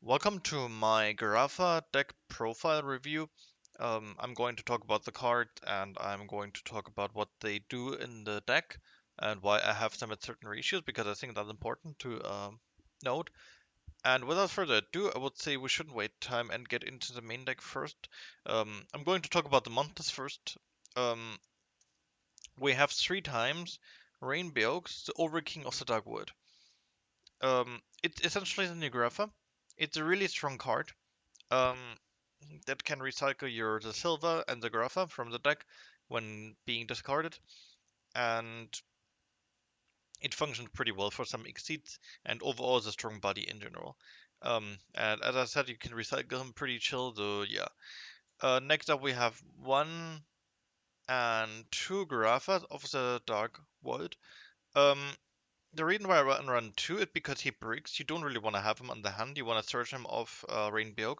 Welcome to my Garafa deck profile review. I'm going to talk about the card and I'm going to talk about what they do in the deck and why I have them at certain ratios because I think that's important to note. And without further ado, I would say we shouldn't wait time and get into the main deck first. I'm going to talk about the monsters first. Um, we have 3 times Rainbow Oaks, the Overking of the Dark Wood. It's essentially the new Garafa. It's a really strong card. Um, that can recycle the silver and the grapha from the deck when being discarded, and it functions pretty well for some exceeds and overall is a strong body in general. And as I said, you can recycle him pretty chill, so yeah. Next up we have 1 and 2 Garafas of the Dark World. Um, the reason why I run 2 is because he breaks. You don't really want to have him on the hand. You want to search him off Rainbow.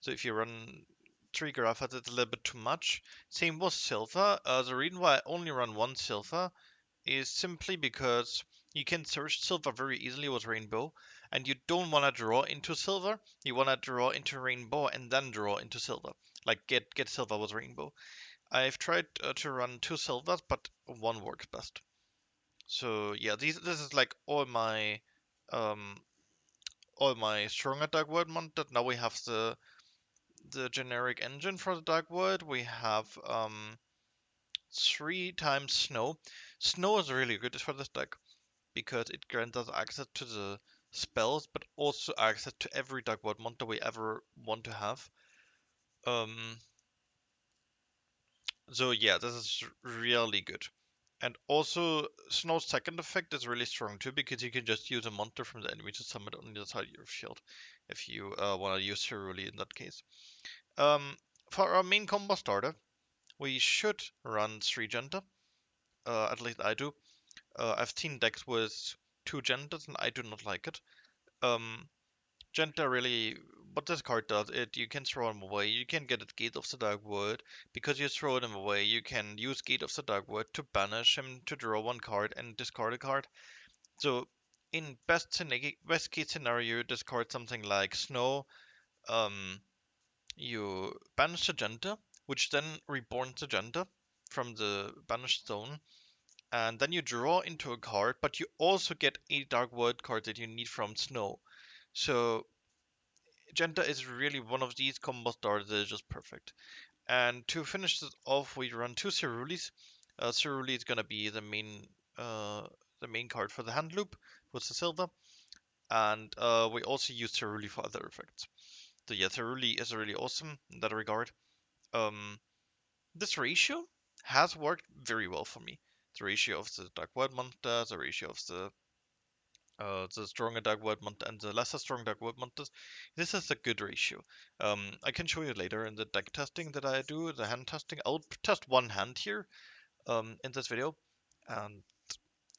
So if you run 3 Garafas, it's a little bit too much. Same with Silver. The reason why I only run 1 Silver is simply because you can search Silver very easily with Rainbow, and you don't want to draw into Silver. You want to draw into Rainbow and then draw into Silver. Like get Silver with Rainbow. I've tried to run 2 Silvers, but 1 works best. So yeah, this is like um all my stronger Dark World monsters. Now we have the generic engine for the Dark World. We have 3 times Snow. Snow is really good for this deck because it grants us access to the spells, but also access to every Dark World monster we ever want to have. Um, so yeah, this is really good. And also, Snow's second effect is really strong too because you can just use a monster from the enemy to summon it on the other side of your field if you want to use Ceruli in that case. Um, for our main combo starter, we should run 3 Genta. At least I do. I've seen decks with 2 Gentas and I do not like it. Um, Genta really, what this card does, you can throw him away. You can get it Gate of the Dark Wood. Because you throw them away, you can use Gate of the Dark Wood to banish him, to draw 1 card and discard a card. So in best case scenario, you discard something like Snow. Um, you banish the Genta, which then reborns the Genta from the banished zone, and then you draw into a card, but you also get a Dark World card that you need from Snow. So Genta is really one of these combo stars that is just perfect. And to finish this off, we run 2 Cerulees. Cerule is gonna be the main card for the hand loop with the silver, and we also use Cerule for other effects. So yeah, Cerule is really awesome in that regard. Um, this ratio has worked very well for me. The ratio of the Dark World monster, the ratio of the stronger Dark World monster and the lesser strong Dark World monsters. This is a good ratio. I can show you later in the deck testing that I do, the hand testing. I'll test 1 hand here in this video, and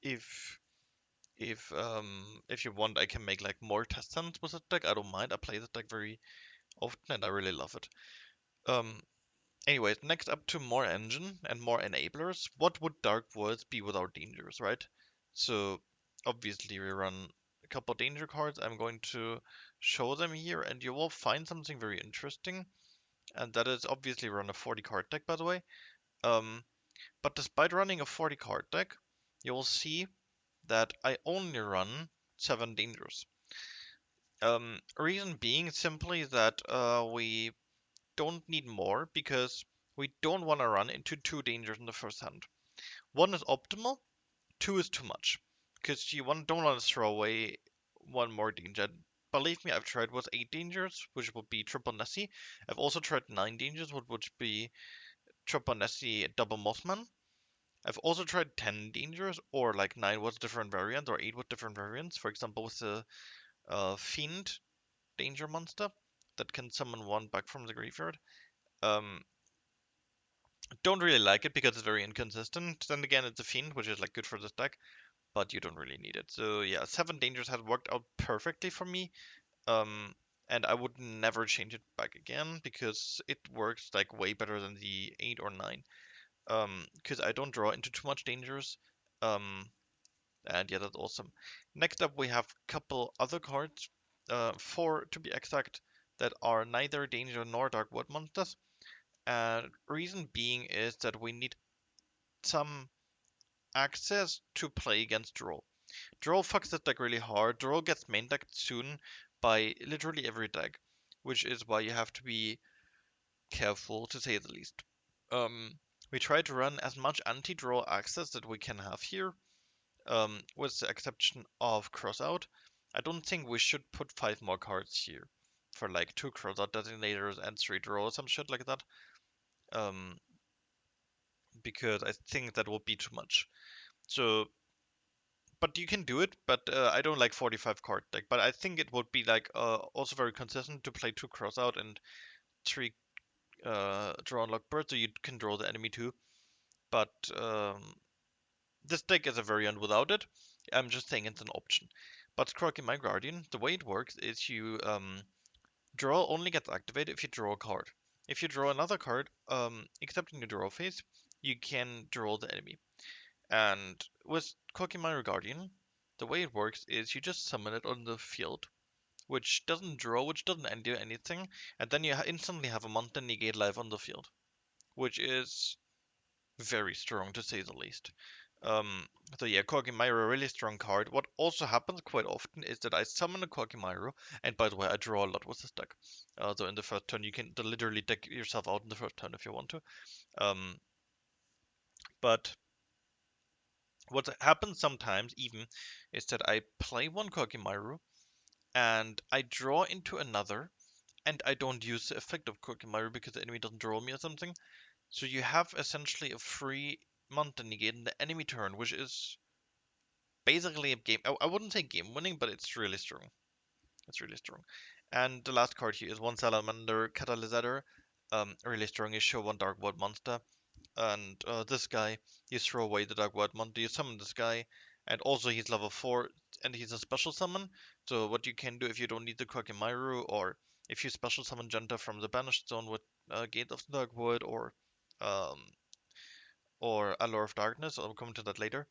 if if you want, I can make like more test hands with this deck. I don't mind. I play this deck very often and I really love it. Um, Anyways, next up to more engine and more enablers. What would Dark Worlds be without dangers, right? So obviously we run a couple danger cards. I'm going to show them here and you will find something very interesting. And that is obviously run a 40 card deck, by the way. Um, but despite running a 40 card deck, you will see that I only run 7 dangers. Reason being simply that we don't need more because we don't want to run into 2 dangers in the first hand. 1 is optimal, 2 is too much because don't want to throw away 1 more danger. Believe me, I've tried with 8 dangers, which would be triple Nessie. I've also tried 9 dangers, which would be triple Nessie double Mothman. I've also tried 10 dangers, or like 9 with different variants, or 8 with different variants. For example, with the Fiend danger monster that can summon 1 back from the graveyard. Um, don't really like it because it's very inconsistent. Then again, it's a Fiend, which is like good for this deck, but you don't really need it. So yeah, 7 dangers has worked out perfectly for me. Um, and I would never change it back again because it works like way better than the 8 or 9. Because I don't draw into too much dangers. Um, and yeah, that's awesome. Next up, we have a couple other cards. four to be exact, that are neither danger nor dark wood monsters. And reason being is that we need some access to play against Droll. Droll fucks this deck really hard. Droll gets main decked soon by literally every deck, which is why you have to be careful to say the least. We try to run as much anti-draw access that we can have here, with the exception of crossout. I don't think we should put 5 more cards here for like 2 crossout designators and 3 draw or some shit like that. Um, because I think that would be too much. So, but you can do it. But I don't like 45 card deck. But I think it would be like also very consistent to play 2 crossout and 3 draw and lock bird, so you can draw the enemy too. But this deck is a variant without it. I'm just saying it's an option. But Croaky My Guardian, the way it works is you draw only gets activated if you draw a card. If you draw another card, except in your draw phase, you can draw the enemy. And with Croaky My Guardian, the way it works is you just summon it on the field, which doesn't draw, which doesn't end you anything, and then you instantly have a monster negate life on the field, which is very strong to say the least. Um, so yeah, Kogimiro, really strong card. What also happens quite often is that I summon a Kogimiro, and by the way, I draw a lot with this deck. So in the first turn, you can literally deck yourself out in the first turn if you want to. Um, but what happens sometimes even is that I play one Kogimiro, and I draw into another, and I don't use the effect of Kogimiro because the enemy doesn't draw me or something. So you have essentially a free Mountain negate in the enemy turn, which is basically a game. I wouldn't say game winning, but it's really strong. It's really strong. And the last card here is one Salamander Catalysator. Really strong. You show one Dark Void monster, and this guy, you throw away the Dark Void monster. You summon this guy, and also he's level 4, and he's a special summon. So what you can do if you don't need the Kokimiru, or if you special summon Genta from the Banished Zone with Gate of the Dark Void, um, or Allure of Darkness, I'll come to that later,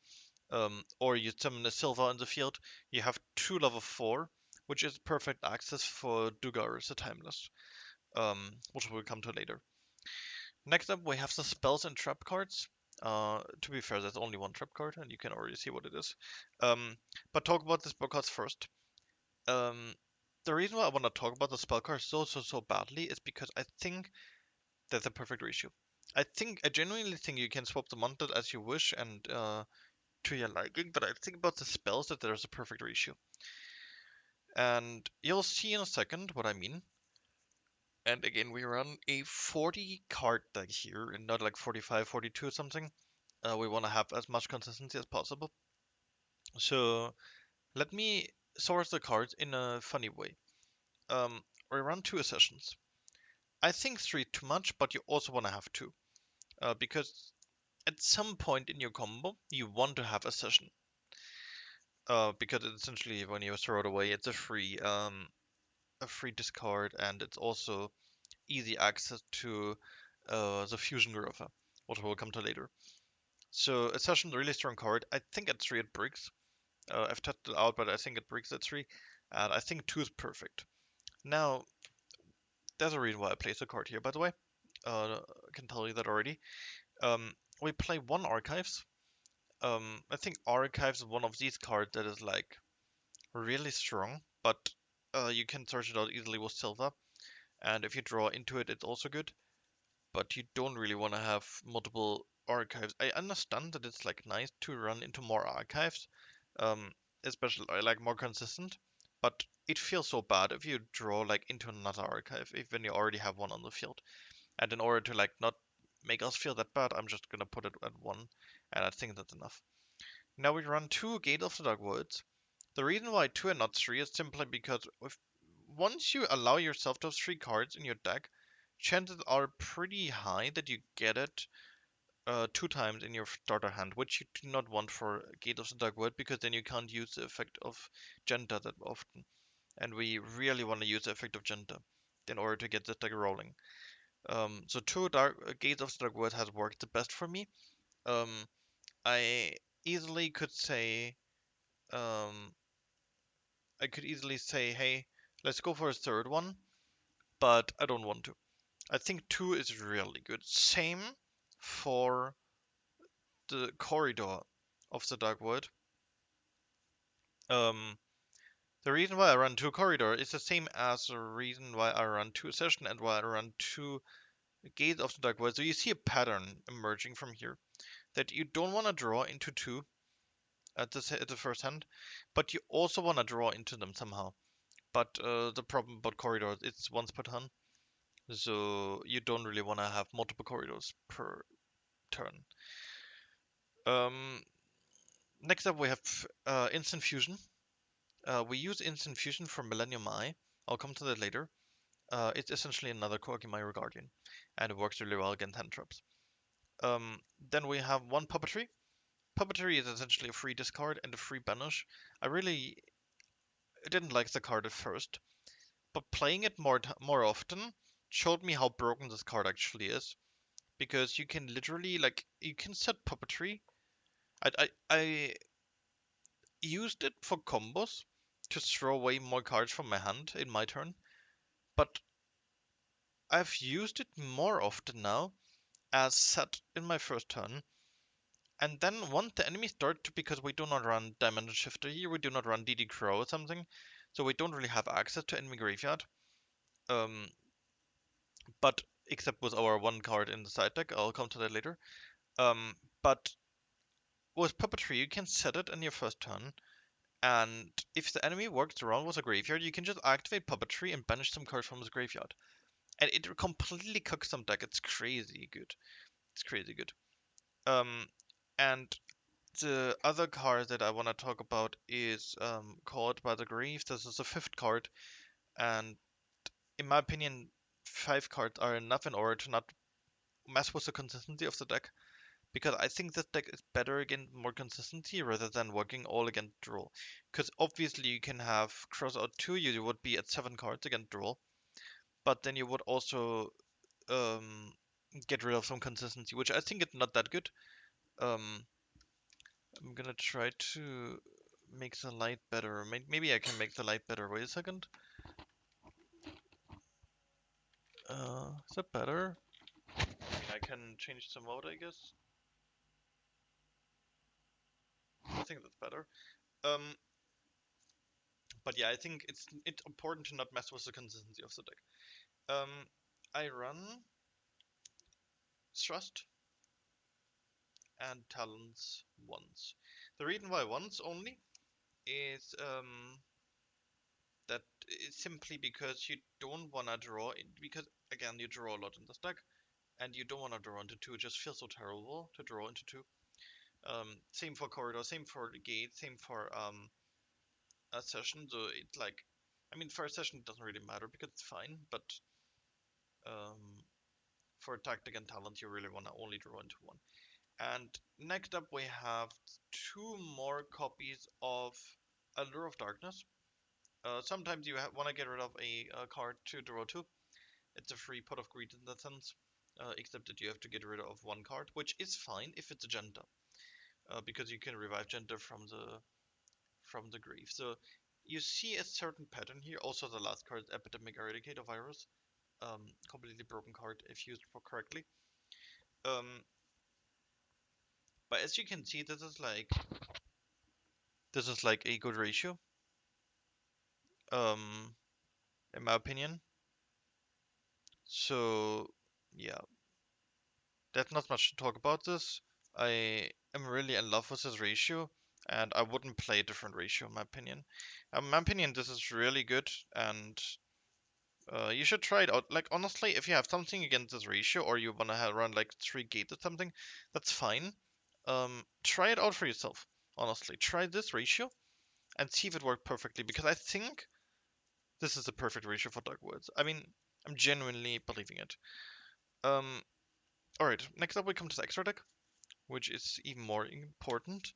or you summon a Silva in the field, you have 2 level 4, which is perfect access for Dugar the Timeless, which we'll come to later. Next up, we have the spells and trap cards. To be fair, there's only one trap card, and you can already see what it is. But talk about the spell cards first. Um, the reason why I want to talk about the spell cards so badly is because I think that's a perfect ratio. I genuinely think you can swap the monsters as you wish and to your liking, but I think about the spells that there's a perfect ratio. And you'll see in a second what I mean. And again, we run a 40 card deck here and not like 45, 42 or something. We want to have as much consistency as possible. So let me source the cards in a funny way. We run 2 sessions. I think 3 too much, but you also want to have 2. Because at some point in your combo, you want to have a session. Because essentially when you throw it away, it's a free discard, and it's also easy access to the Fusion Growth, which we'll come to later. So a session, really strong card. I think at 3 it breaks. I've tested it out, but I think it breaks at 3, and I think 2 is perfect. Now, there's a reason why I place a card here, by the way. I can tell you that already. We play 1 Archives. I think Archives is one of these cards that is like really strong, but you can search it out easily with Silver. And if you draw into it, it's also good. But you don't really want to have multiple archives. I understand that it's like nice to run into more archives, um, especially like more consistent. But it feels so bad if you draw like into another archive, even you already have one on the field. And in order to like not make us feel that bad, I'm just gonna put it at 1, and I think that's enough. Now we run 2 Gate of the Dark Woods. The reason why 2 and not 3 is simply because once you allow yourself to have 3 cards in your deck, chances are pretty high that you get it 2 times in your starter hand, which you do not want for Gate of the Dark Wood, because then you can't use the effect of Genta that often. And we really want to use the effect of Genta in order to get this deck rolling. So 2 Gates of the Dark Wood has worked the best for me. Um, I easily could say, um, hey, Let's go for a third one, but I don't want to. I think 2 is really good. Same for the corridor of the Dark Void. Um, the reason why I run 2 corridor is the same as the reason why I run 2 session and why I run 2 gate of the Dark Void. So you see a pattern emerging from here that you don't want to draw into 2 at the first hand, but you also want to draw into them somehow. But the problem about corridors, it's once per turn, so you don't really want to have multiple corridors per turn. Um, Next up we have Instant Fusion. We use Instant Fusion for Millennium Eye. I'll come to that later. It's essentially another Corgi Myro Guardian, and it works really well against hand traps. Then we have one Puppetry. Puppetry is essentially a free discard and a free banish. I really didn't like the card at first, but playing it more often showed me how broken this card actually is. Because you can literally you can set Puppetry. I used it for combos to throw away more cards from my hand in my turn, but I've used it more often now as set in my first turn. And then once the enemy start to, because we do not run Dimension Shifter here, we do not run DD Crow or something, so we don't really have access to enemy graveyard. Um, but except with our one card in the side deck, I'll come to that later. But with Puppetry, you can set it in your first turn, and if the enemy works around with a graveyard, you can just activate Puppetry and banish some cards from his graveyard. And it completely cooks some deck. It's crazy good. It's crazy good. Um, and the other card that I want to talk about is Caught by the Grief. This is the fifth card, and in my opinion, 5 cards are enough in order to not mess with the consistency of the deck. Because I think this deck is better against more consistency rather than working all against draw. Because obviously you can have cross out 2, you would be at 7 cards against draw. But then you would also um, get rid of some consistency, which I think is not that good. Um, I'm gonna try to make the light better. Maybe I can make the light better. Wait a second. Is that better? I mean, I can change the mode, I guess. I think that's better. Um, but yeah, I think it's important to not mess with the consistency of the deck. I run Thrust and Talons once. The reason why once only is that is simply because you don't wanna draw in, because again you draw a lot in this deck, and you don't wanna draw into 2. It just feels so terrible to draw into 2. Same for corridor, same for the gate, same for a session. So it's like, I mean, for a session it doesn't really matter because it's fine, but um, for tactic and talent you really wanna only draw into 1. And next up we have 2 more copies of Allure of Darkness. Sometimes you want to get rid of a card to draw 2. It's a free pot of greed in that sense, except that you have to get rid of 1 card, which is fine if it's a Genta, because you can revive Genta from the grave. So you see a certain pattern here. Also, the last card, Epidemic Eradicator Virus, completely broken card if used for correctly. Um, but as you can see, this is like a good ratio, um, in my opinion. So yeah, there's not much to talk about this. I am really in love with this ratio, and I wouldn't play a different ratio in my opinion. In my opinion, this is really good, and you should try it out. Like honestly, if you have something against this ratio, or you wanna run like 3 gates or something, that's fine. Try it out for yourself. Honestly, try this ratio and see if it worked perfectly, because I think this is the perfect ratio for Dark Woods. I mean, I'm genuinely believing it. Um, Alright, next up we come to the extra deck, which is even more important,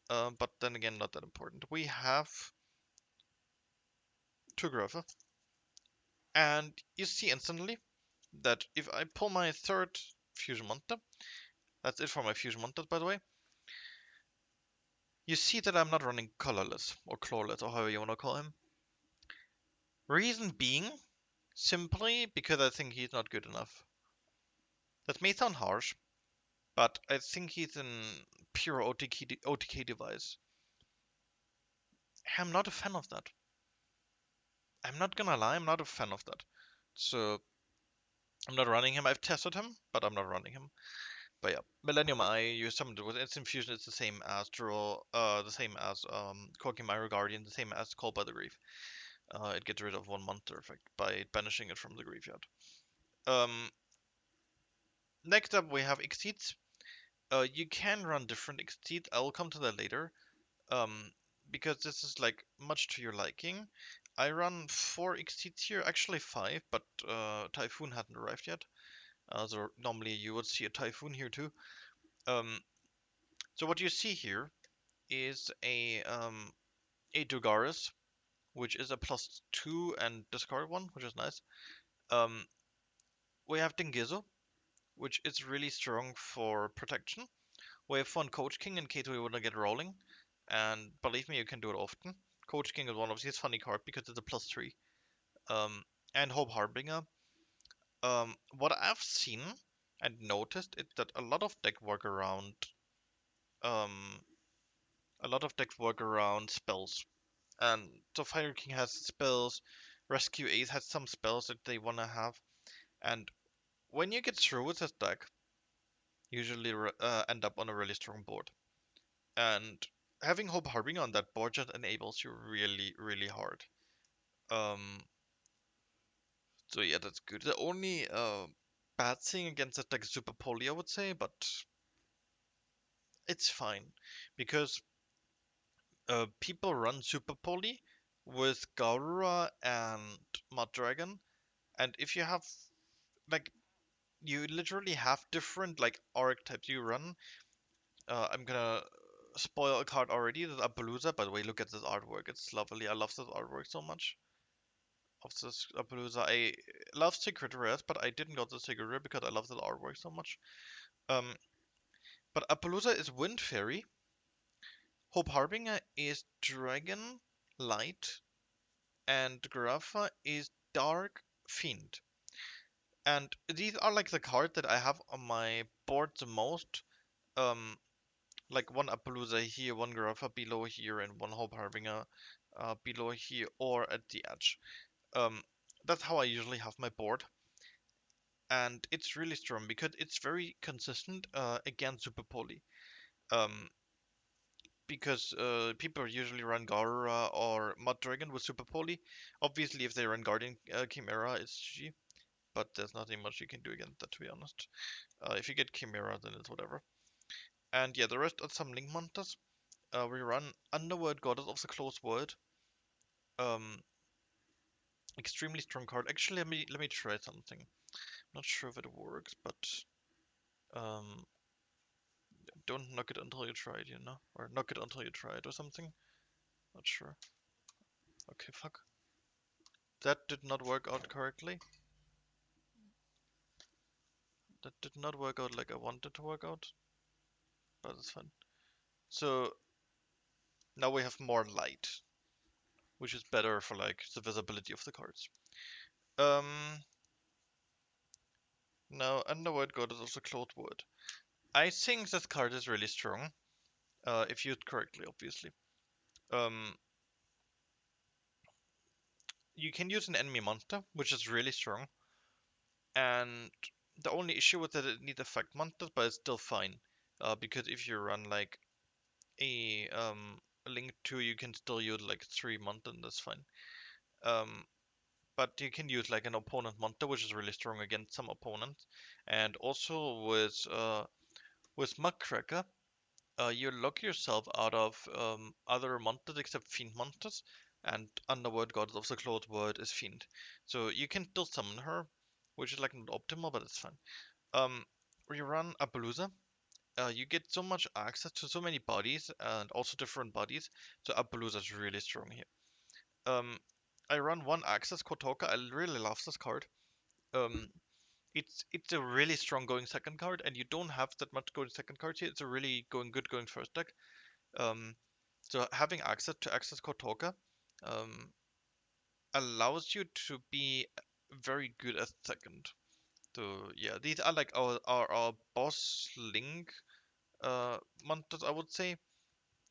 but then again not that important. We have Tugrava, and you see instantly that if I pull my third Fusion Monster, that's it for my Fusion Monsters by the way, you see that I'm not running Colorless, or Clawless, or however you want to call him. Reason being, simply because I think he's not good enough. That may sound harsh, but I think he's an pure OTK device. I'm not a fan of that. I'm not gonna lie, I'm not a fan of that. So I'm not running him. I've tested him, but I'm not running him. But yeah, Millennium Eye, you summoned it with its infusion. It's the same as the same as Corki Myro Guardian, the same as Called by the Grave. It gets rid of one monster effect by banishing it from the graveyard. Um, Next up we have Exceeds. You can run different Exceeds. I will come to that later. Um, because this is like much to your liking. I run 4 Exceeds here, actually 5, but Typhoon hadn't arrived yet. So normally you would see a Typhoon here too. Um, so what you see here is a Dugaris, which is a +2 and discard one, which is nice. Um, we have Dingizo, which is really strong for protection. We have one Coach King in case we want to get rolling, and believe me, you can do it often. Coach King is one of these funny cards because it's a +3. And Hope Harbinger. What I've seen and noticed is that um, a lot of decks work around spells. And so Fire King has spells, Rescue Ace has some spells that they want to have, and when you get through with this deck, you usually end up on a really strong board. And having Hope Harbinger on that board just enables you really, really hard. Um, so yeah, that's good. The only bad thing against that deck is Super Poly, I would say, but it's fine because people run Super Poly with Garura and Mud Dragon, and if you have like you literally have different like archetypes you run. I'm gonna spoil a card already. This Appaloosa. By the way, look at this artwork. It's lovely. I love this artwork so much. Of this Appaloosa. I love Secret Rares, but I didn't got the Secret Rare because I love this artwork so much. Um, but Appaloosa is Wind Fairy. Hope Harbinger is Dragon Light, and Grapha is Dark Fiend. And these are like the cards that I have on my board the most. Um, like one Appaloosa here, one Grapha below here, and one Hope Harbinger below here or at the edge. Um, that's how I usually have my board, and it's really strong because it's very consistent against Super Poly. Um, because people usually run Garura or Mud Dragon with Super Poly. Obviously, if they run Guardian Chimera, it's GG, but there's nothing much you can do against that, to be honest. If you get Chimera, then it's whatever. And yeah, the rest are some Link Monsters. We run Underworld Goddess of the Closed World. Um, Extremely strong card. Actually, let me try something. Not sure if it works, but um, don't knock it until you try it, or knock it until you try it or something. Not sure. Okay, fuck. That did not work out correctly. That did not work out like I wanted to work out, but it's fine. So now we have more light, which is better for like the visibility of the cards. Um, Now Underworld Goddess of the Clothed Wood. I think this card is really strong, if used correctly, obviously. Um, you can use an enemy monster, which is really strong, and the only issue with it needs effect monsters, but it's still fine, because if you run like a Link 2, you can still use like 3 monsters, and that's fine. Um, but you can use like an opponent monster, which is really strong against some opponents, and also with Mudcracker, you lock yourself out of other monsters except Fiend monsters, and Underworld Goddess of the Clothed World is Fiend. So you can still summon her, which is like not optimal, but it's fine. We run Appaloosa. You get so much access to so many bodies and also different bodies, so Appaloosa is really strong here. Um, I run one Access Kotoka. I really love this card. Um, it's a really strong going second card, and you don't have that much going second cards here. It's a really going first deck. Um, so having access to Access Kotoka, um, allows you to be very good at second. So yeah, these are like our boss link monsters, I would say.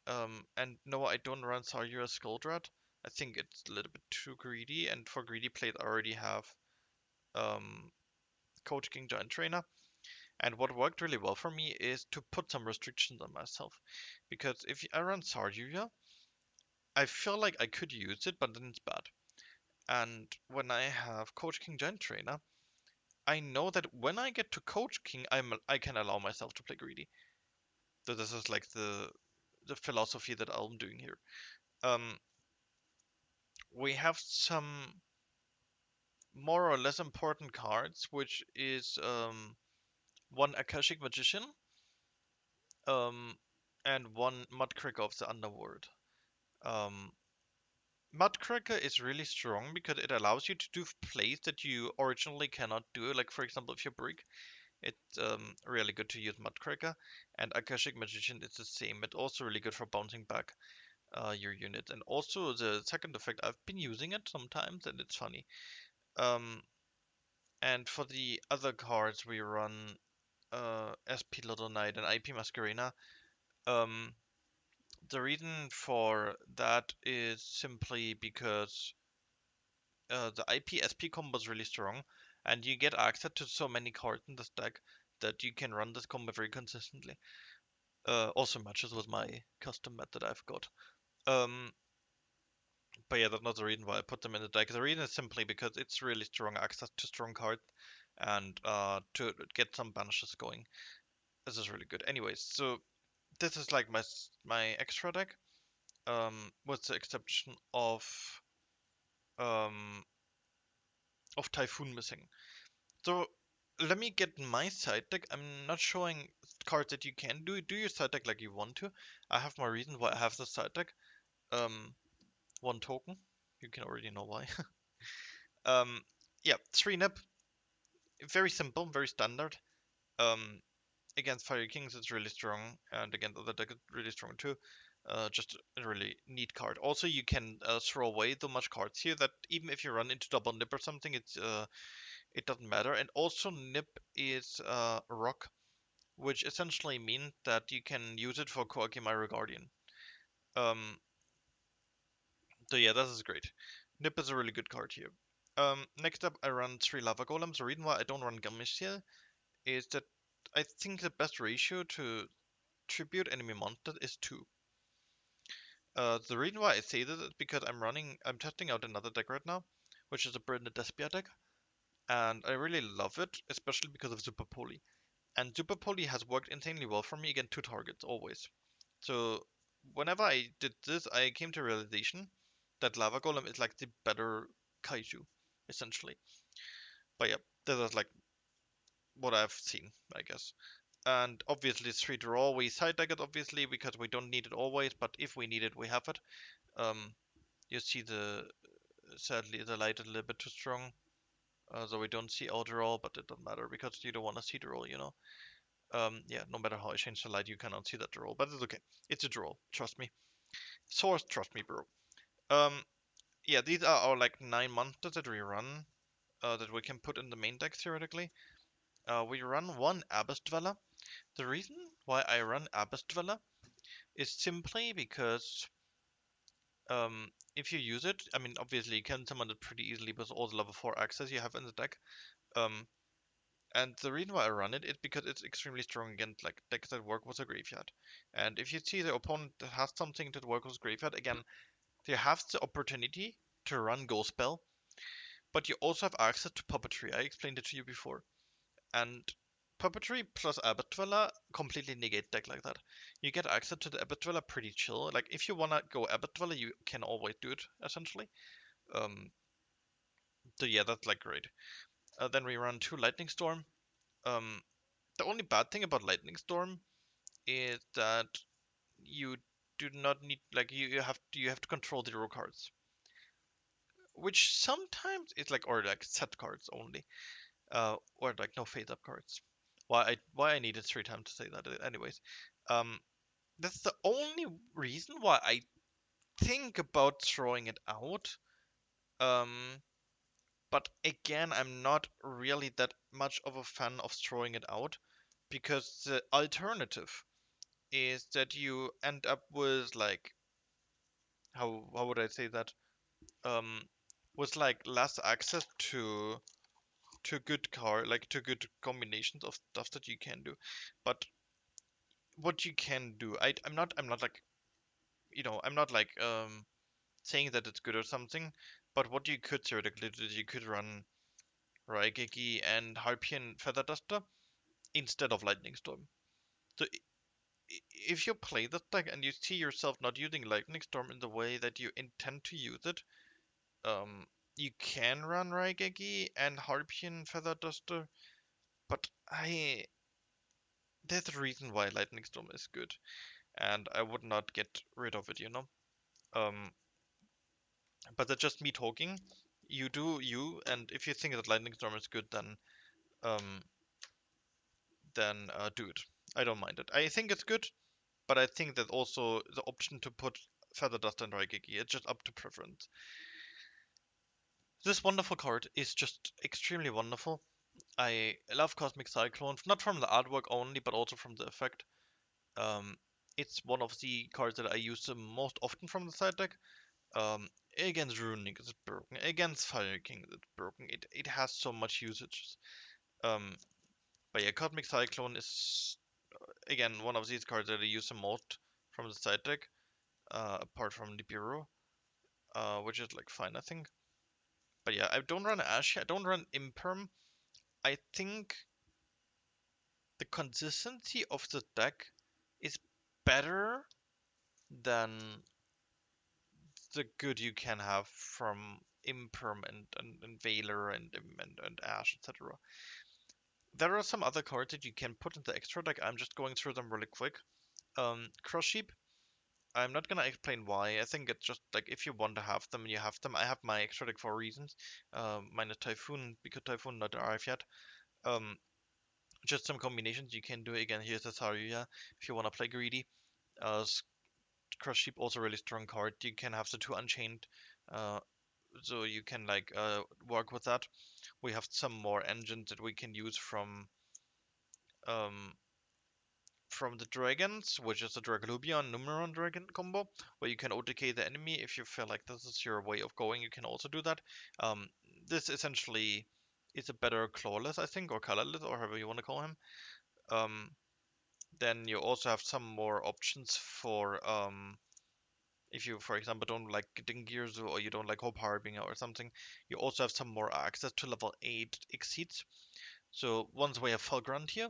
And no, I don't run Saria Skuldrat. I think it's a little bit too greedy, and for greedy plate I already have um Coach King Giant Trainer. And what worked really well for me is to put some restrictions on myself. Because if I run Saria, I feel like I could use it, but then it's bad. And when I have Coach King Giant Trainer, I know that when I get to Coach King, I can allow myself to play greedy. So this is like the philosophy that I'm doing here. Um, we have some more or less important cards, which is one Akashic Magician, um, and one Mudcracker of the Underworld. Um, Mudcracker is really strong because it allows you to do plays that you originally cannot do. Like for example, if you break, it's really good to use Mudcracker, and Akashic Magician is the same. It's also really good for bouncing back your unit. And also the second effect, I've been using it sometimes, and it's funny. Um, and for the other cards, we run SP Little Knight and IP Masquerena. Um, the reason for that is simply because the IP SP combo is really strong, and you get access to so many cards in this deck that you can run this combo very consistently. Also matches with my custom meta that I've got. Um, but yeah, that's not the reason why I put them in the deck. The reason is simply because it's really strong access to strong cards, and to get some banishes going. This is really good. Anyways, so this is like my extra deck, with the exception um of Typhoon missing. So let me get my side deck. I'm not showing cards that you can do. Do your side deck like you want to. I have my reason why I have the side deck. Um, one token. You can already know why. um, yeah, 3 nip. Very simple, very standard. Um, against Fire Kings, it's really strong, and against other decks, it's really strong too. Just a really neat card. Also, you can throw away so much cards here that even if you run into double nip or something, it doesn't matter. And also, nip is rock, which essentially means that you can use it for Koaki Myra Guardian. Um, so yeah, this is great. Nip is a really good card here. Next up, I run 3 Lava Golems. The reason why I don't run Gummies here is that I think the best ratio to tribute enemy monster is 2. The reason why I say this is because I'm testing out another deck right now, which is a Branded Despia deck, and I really love it, especially because of Super Poly. And Super Poly has worked insanely well for me against 2 targets, always. So, whenever I did this, I came to a realization that Lava Golem is like the better Kaiju, essentially. But yeah, this is like what I've seen, I guess. And obviously, it's free draw. We side deck it, obviously, because we don't need it always, but if we need it, we have it. Um, you see sadly, the light is a little bit too strong, so we don't see all draw, but it doesn't matter because you don't want to see the roll, you know. Yeah, no matter how I change the light, you cannot see that draw, but it's okay. It's a draw, trust me. Source, trust me, bro. Um, yeah, these are our like 9 monsters that we run, that we can put in the main deck theoretically. We run one Abyss Dweller. The reason why I run Abyss Dweller is simply because if you use it, I mean, obviously you can summon it pretty easily with all the level 4 access you have in the deck. Um, and the reason why I run it is because it's extremely strong against like decks that work with a graveyard. And if you see the opponent that has something that works with graveyard, again, they have the opportunity to run Ghost Spell, but you also have access to Puppetry. I explained it to you before. And Puppetry plus Abbot Dweller completely negate deck like that. You get access to the Abbot Dweller pretty chill. Like if you wanna go Abbot Dweller, you can always do it essentially. Um, so yeah, that's like great. Then we run 2 Lightning Storm. Um, the only bad thing about Lightning Storm is that you do not need like you have to control 0 cards, which sometimes is like or like set cards only, or like no face up cards. Why I needed 3 times to say that, anyways. Um, that's the only reason why I think about throwing it out. Um, but again, I'm not really that much of a fan of throwing it out because the alternative is that you end up with like how would I say that? Um, with like less access to good like to good combinations of stuff that you can do. But what you can do, I'm not like I'm not like saying that it's good or something, but what you could theoretically do is you could run Raigeki and Harpian Feather Duster instead of Lightning Storm. So if you play this deck and you see yourself not using Lightning Storm in the way that you intend to use it, um, you can run Raigeki and Harpian Feather Duster, but there's a reason why Lightning Storm is good, and I would not get rid of it. Um, but that's just me talking. You do you, and if you think that Lightning Storm is good, um, then do it. I don't mind it. I think it's good, but I think that also the option to put Feather Dust and Raigeki, it's just up to preference. This wonderful card is just extremely wonderful. I love Cosmic Cyclone, not from the artwork only, but also from the effect. Um, it's one of the cards that I use the most often from the side deck. Um, Against Runic it's broken. Against Fire King it's broken. It has so much usage. Um, but yeah, Cosmic Cyclone is again one of these cards that I use the most from the side deck, apart from the Bureau, which is like fine I think. But yeah, I don't run Ash. I don't run Imperm. I think the consistency of the deck is better than the good you can have from Imperm and Veiler and Ash, etc. There are some other cards that you can put in the extra deck. I'm just going through them really quick. Cross Sheep. I'm not gonna explain why. I think it's just like if you want to have them, you have them. I have my extra deck for reasons. Minus Typhoon because Typhoon not arrived yet. Um, just some combinations you can do. Again, here's a Saruya if you want to play greedy. Uh, Cross Sheep also really strong card. You can have the two Unchained. Uh, so you can like work with that. We have some more engines that we can use um, from the dragons, which is the Dragalubion Numeron dragon combo, where you can OTK the enemy if you feel like this is your way of going. You can also do that. Um, this essentially is a better clawless, I think, or colorless, or however you want to call him. Um, then you also have some more options for if you, for example, don't like Dingirzu or you don't like Hope Harbinger or something, you also have some more access to level 8 exceeds. So once we have Felgrand here,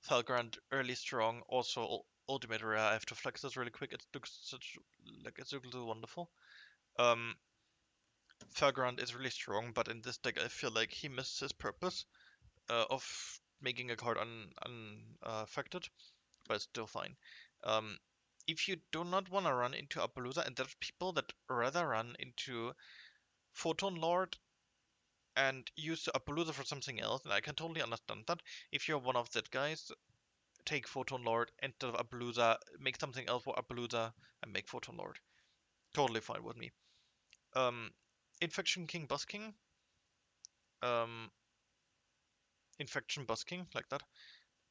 Felgrand early strong, also ultimate rare. I have to flex this really quick. It looks such like it's looks wonderful. Um, Felgrand is really strong, but in this deck I feel like he missed his purpose of making a card unaffected, but it's still fine. Um, if you do not want to run into Appaloosa, and there's people that rather run into Photon Lord and use Appaloosa for something else, and I can totally understand that. If you're one of that guys, take Photon Lord instead of Appaloosa, make something else for Appaloosa, and make Photon Lord. Totally fine with me. Um, Infection King Busking, um, Infection Busking, like that.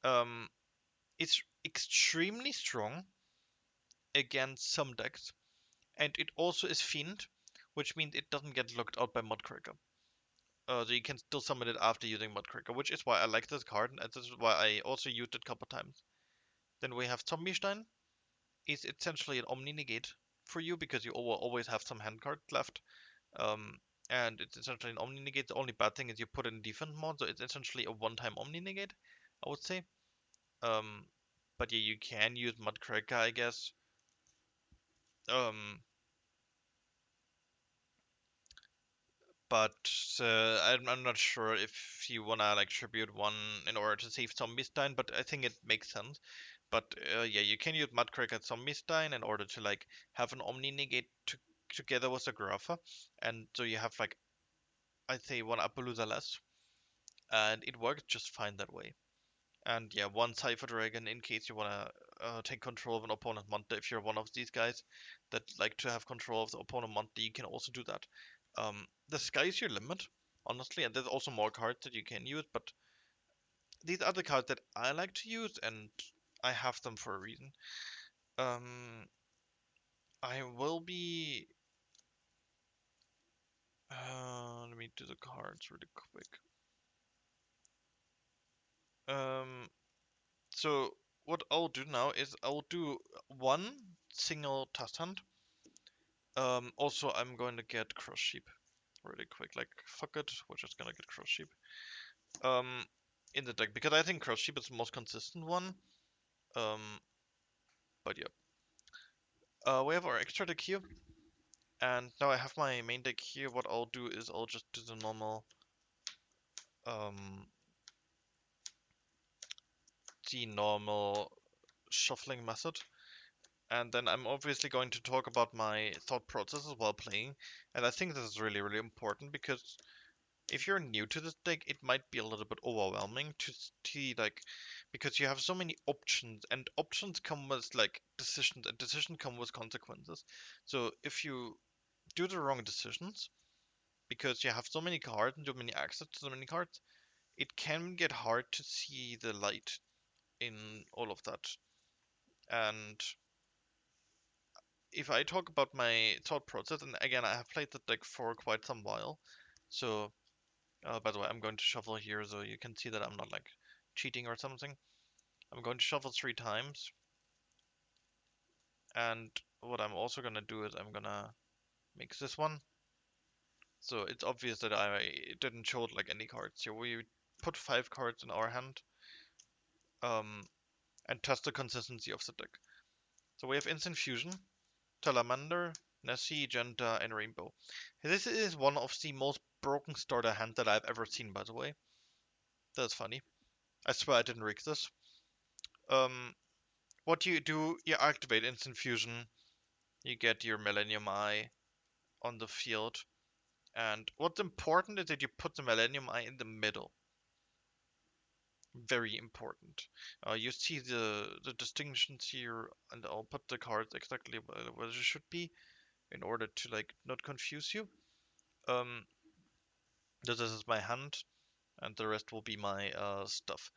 Um, it's extremely strong against some decks, and it also is Fiend, which means it doesn't get locked out by Mudcracker. So you can still summon it after using Mudcracker, which is why I like this card, and this is why I also used it a couple times. Then we have Zombie Stein. It's essentially an Omni Negate for you because you will always have some hand cards left. Um, and it's essentially an Omni Negate. The only bad thing is you put it in defense mode, so it's essentially a one-time Omni Negate, I would say. Um, but yeah, you can use Mudcracker, I guess. Um, but I'm not sure if you wanna like tribute one in order to save Zombie Stein, but I think it makes sense. But yeah, you can use Mudcracker at Zombie Stein in order to like have an Omni Negate together with the Grapha, and so you have like I'd say one Appaloosa less, and it works just fine that way. And yeah, one Cypher Dragon in case you wanna take control of an opponent monster. If you're one of these guys that like to have control of the opponent monster, you can also do that. The sky's your limit, honestly, and there's also more cards that you can use, but these are the cards that I like to use, and I have them for a reason. Um, I will be. Let me do the cards really quick. Um, so what I'll do now is I'll do one single test hand. Also I'm going to get Cross Sheep really quick. Like fuck it, we're just gonna get Cross Sheep. Um, in the deck because I think Cross Sheep is the most consistent one. Um, but yeah. We have our extra deck here, and now I have my main deck here. What I'll do is I'll just do um, the normal shuffling method. And then I'm obviously going to talk about my thought processes while playing. And I think this is really, really important because if you're new to this deck, it might be a little bit overwhelming to see, like, because you have so many options, and options come with, like, decisions, and decisions come with consequences. So if you do the wrong decisions, because you have so many cards and so many access to so many cards, it can get hard to see the light in all of that. And if I talk about my thought process, and again, I have played the deck for quite some while, so by the way, I'm going to shuffle here so you can see that I'm not like cheating or something. I'm going to shuffle 3 times, and what I'm also gonna do is I'm gonna mix this one. So it's obvious that I didn't show like any cards here. We put 5 cards in our hand, um, and test the consistency of the deck. So we have Instant Fusion, Salamander, Nessie, Genta, and Rainbow. This is one of the most broken starter hands that I've ever seen, by the way. That's funny. I swear I didn't rig this. Um, what you do, you activate Instant Fusion, you get your Millennium Eye on the field, and what's important is that you put the Millennium Eye in the middle. Very important. You see the distinctions here, and I'll put the cards exactly where they should be in order to like not confuse you. Um, this is my hand, and the rest will be my stuff.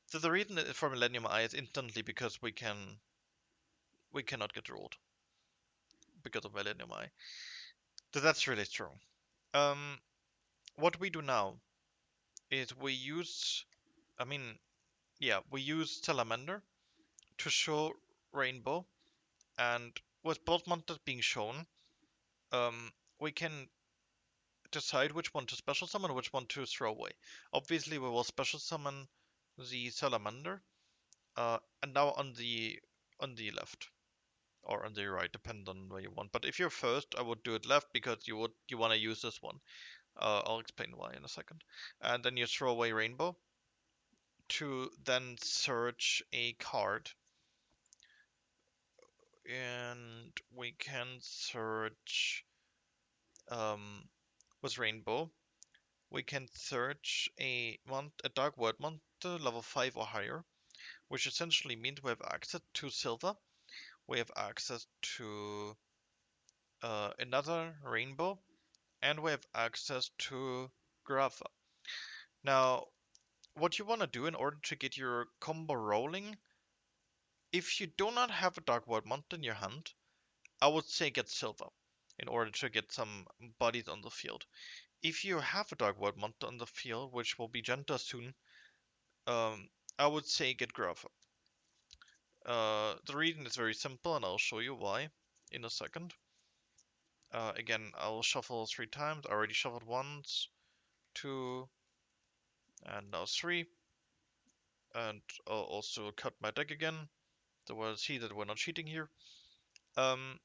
So the reason for Millennium Eye is instantly because we cannot get rolled because of Millennium Eye. So that's really strong. Um, what we do now is we use, I mean, yeah, we use Salamander to show Rainbow, and with both monsters being shown, we can decide which one to special summon and which one to throw away. Obviously, we will special summon the Salamander, and now on the left or on the right, depending on where you want. But if you're first, I would do it left because you want to use this one. I'll explain why in a second. And then you throw away Rainbow to then search a card, and we can search um, with Rainbow. We can search a Dark World monster level 5 or higher, which essentially means we have access to silver, we have access to another rainbow, and we have access to grapha. Now, what you want to do in order to get your combo rolling, if you do not have a Dark World monster in your hand, I would say get silver in order to get some bodies on the field. If you have a Dark World monster on the field, which will be Genta soon, um, I would say get grapha. The reason is very simple, and I'll show you why in a second. Again, I'll shuffle 3 times. I already shuffled once, two, and now three. And I'll also cut my deck again. So we'll see that we're not cheating here. Um,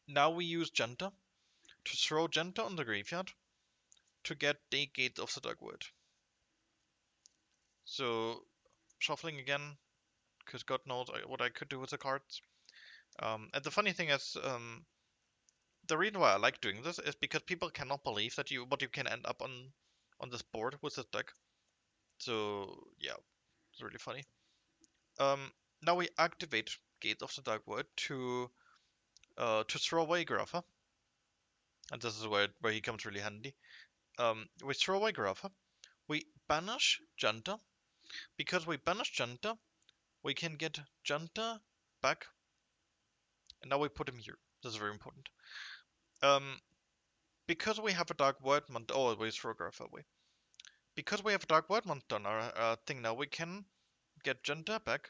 Now we use Genta to throw Genta on the graveyard to get the Gate of the Dugwood. So shuffling again, because God knows what I could do with the cards. And the funny thing is, the reason why I like doing this is because people cannot believe that what you can end up on this board with this deck. So yeah, it's really funny. Now we activate Gate of the Dark Void to throw away Grapha. and this is where he comes really handy. We throw away Grapha. We banish Junta. Because we banish Junta, we can get Junta back, and now we put him here. This is very important. Um, because we have a Dark Void Monster. Oh, we throw Grapha away. Because we have a Dark Void Monster on our thing now, we can get Junta back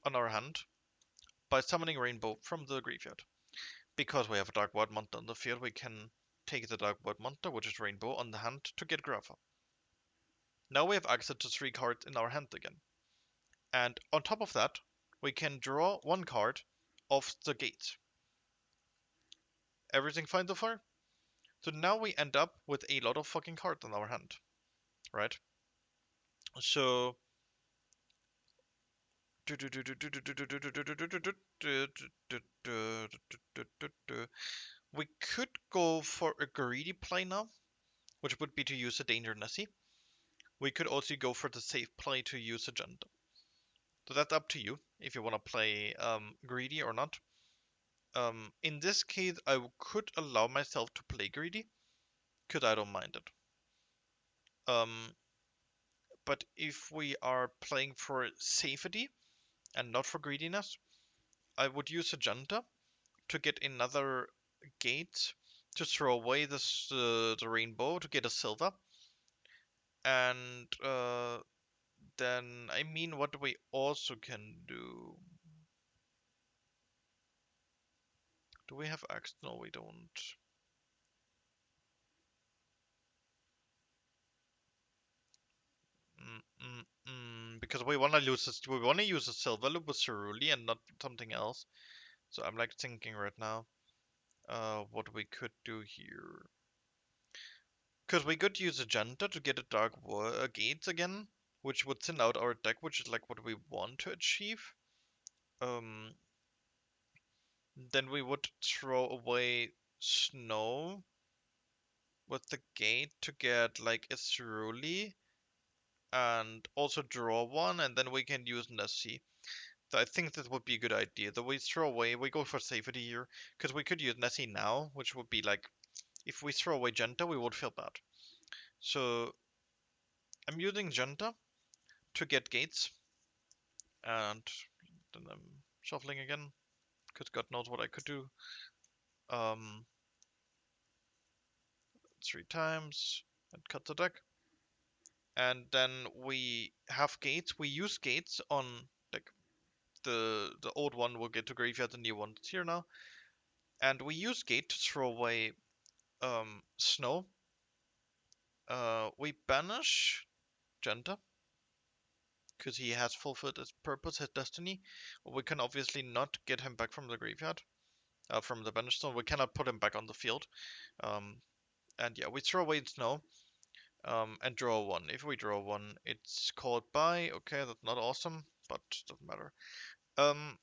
on our hand by summoning Rainbow from the graveyard. Because we have a Dark Void Monster on the field, we can take the Dark Void Monster, which is Rainbow, on the hand to get Grapha. Now we have access to 3 cards in our hand again. And on top of that, we can draw 1 card off the gate. Everything fine so far? So now we end up with a lot of fucking cards in our hand, right? So we could go for a greedy play now, which would be to use a Danger Nessie. We could also go for the safe play to use Agenda. So that's up to you if you want to play greedy or not. In this case, I could allow myself to play greedy, because I don't mind it. But if we are playing for safety and not for greediness, I would use Agenda to get another gate to throw away this the rainbow to get a silver, and then I mean what we also can do. Do we have axe? No, we don't. Because we wanna use this, we wanna use a silver loop with Ceruli and not something else. So I'm like thinking right now, what we could do here. Because we could use Agenda to get a Dark Gates again, which would thin out our deck, which is like what we want to achieve. Um, then we would throw away Snow with the gate to get like a Ceruli and also draw one, and then we can use Nessie. So I think that would be a good idea. Though we throw away, we go for safety here, because we could use Nessie now, which would be like, if we throw away Genta, we would feel bad. So I'm using Genta to get gates, and then I'm shuffling again, because God knows what I could do. Um, 3 times, and cut the deck. And then we have gates. We use gates on, like, the old one will get to graveyard, the new one that's here now. And we use gate to throw away Snow. We banish Genta, because he has fulfilled his purpose, his destiny. We can obviously not get him back from the graveyard, from the banish zone. We cannot put him back on the field. And yeah, we throw away Snow, and draw one. If we draw one, it's called by. Okay, that's not awesome, but doesn't matter. Um,